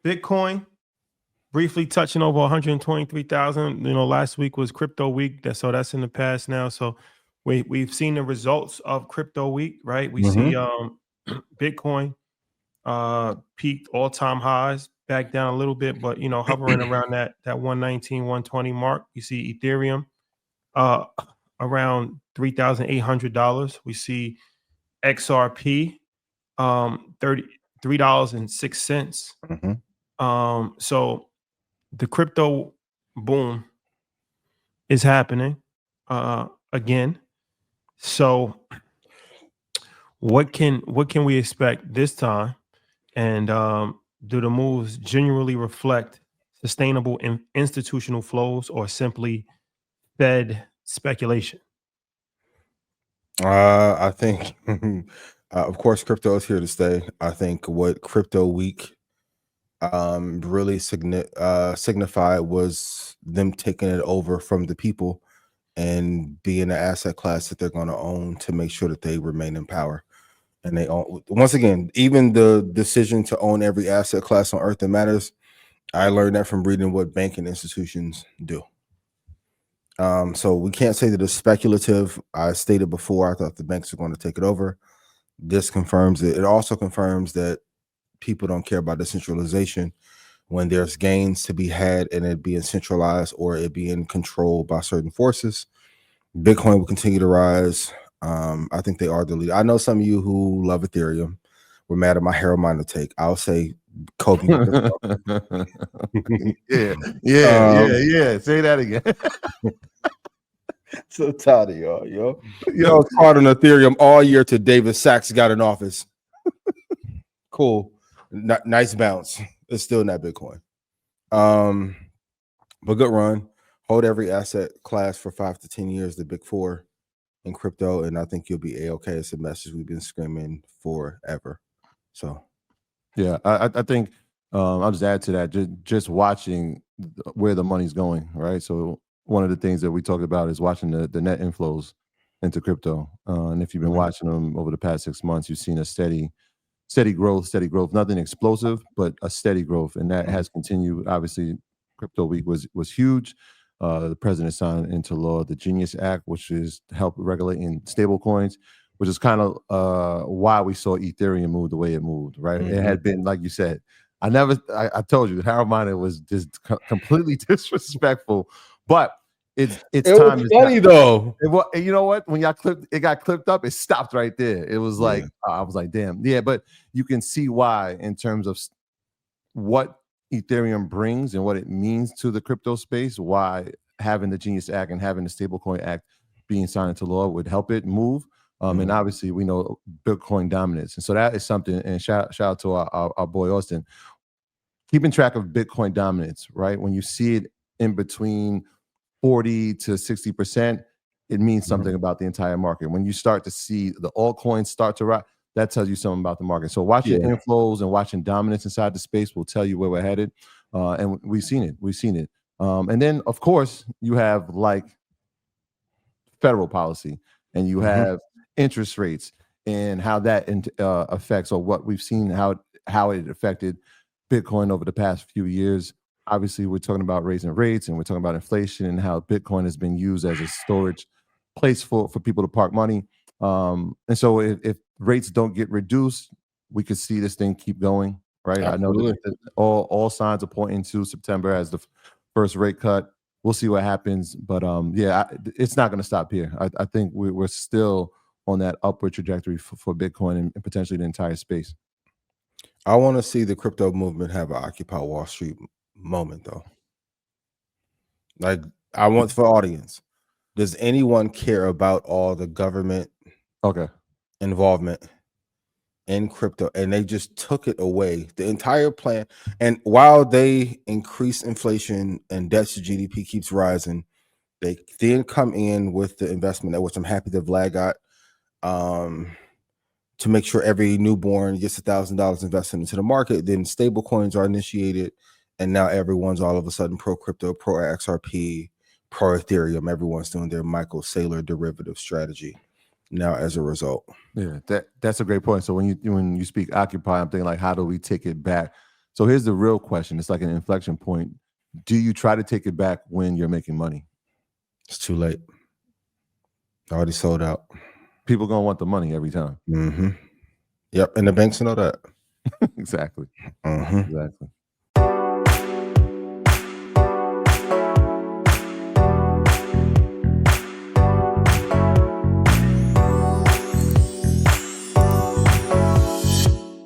Bitcoin briefly touching over 123,000. Last week was crypto week. That's in the past now. So we've seen the results of crypto week, right? We see Bitcoin peaked all-time highs, back down a little bit, but hovering around that 119, 120 mark. You see Ethereum uh around $3,800. We see XRP $33.06. So the crypto boom is happening again. So what can we expect this time? And do the moves genuinely reflect sustainable institutional flows or simply Fed speculation? I think, of course, crypto is here to stay. I think what Crypto Week really signified was them taking it over from the people and being an asset class that they're going to own to make sure that they remain in power. And they own, once again, even the decision to own every asset class on earth that matters. I learned that from reading what banking institutions do. So we can't say that it's speculative. I stated before, I thought the banks are going to take it over. This confirms it. It also confirms that people don't care about decentralization when there's gains to be had and it being centralized or it being controlled by certain forces. Bitcoin will continue to rise. I think they are the leader. I know some of you who love Ethereum were mad at my Harold Miner take. I'll say Kobe. Yeah. Say that again. So tired of y'all, yo. Yo, it's hard on Ethereum all year till David Sachs got in office. Cool. Nice bounce. It's still not Bitcoin. But good run. Hold every asset class for 5 to 10 years, the big four in crypto, and I think you'll be A-okay. It's a message we've been screaming forever. So yeah, I think I'll just add to that, just watching where the money's going, right? So one of the things that we talked about is watching the net inflows into crypto. And if you've been watching them over the past 6 months, you've seen a steady growth, nothing explosive, but a steady growth. And that has continued. Obviously, Crypto Week was huge. The president signed into law the Genius Act, which is to help regulating stable coins, which is kind of why we saw Ethereum move the way it moved, right? It had been, like you said, I told you, Harold Miner was just completely disrespectful, but it time was funny though. You know what? When it got clipped up, it stopped right there. It was like, I was like, damn. Yeah, but you can see why in terms of what Ethereum brings and what it means to the crypto space, why having the Genius Act and having the Stablecoin Act being signed into law would help it move. And obviously, we know Bitcoin dominance. And so that is something, and shout out to our boy Austin, keeping track of Bitcoin dominance, right? When you see it in between 40 to 60%, it means something about the entire market. When you start to see the altcoins start to rise, that tells you something about the market. So watching inflows and watching dominance inside the space will tell you where we're headed. And we've seen it. And then, of course, you have like federal policy, and you have interest rates and how that affects, or what we've seen, how it affected Bitcoin over the past few years. Obviously, we're talking about raising rates, and we're talking about inflation and how Bitcoin has been used as a storage place for people to park money. And so if rates don't get reduced, we could see this thing keep going, right? Absolutely. I know that all signs are pointing to September as the first rate cut. We'll see what happens. But it's not going to stop here. I think we're still on that upward trajectory for Bitcoin and potentially the entire space. I want to see the crypto movement have an Occupy Wall Street moment, though. Like, I want for audience, does anyone care about all the government involvement in crypto? And they just took it away, the entire plan. And while they increase inflation and debt to GDP keeps rising, they then come in with the investment, which I'm happy that Vlad got, to make sure every newborn gets $1,000 invested into the market. Then stable coins are initiated, and now everyone's all of a sudden pro crypto, pro XRP, pro Ethereum. Everyone's doing their Michael Saylor derivative strategy now as a result. Yeah, that's a great point. So when you speak Occupy, I'm thinking like, how do we take it back So here's the real question. It's like an inflection point. Do you try to take it back when you're making money? It's too late. Already sold out. People gonna want the money every time. Yep, and the banks know that. Exactly. Mhm. Exactly.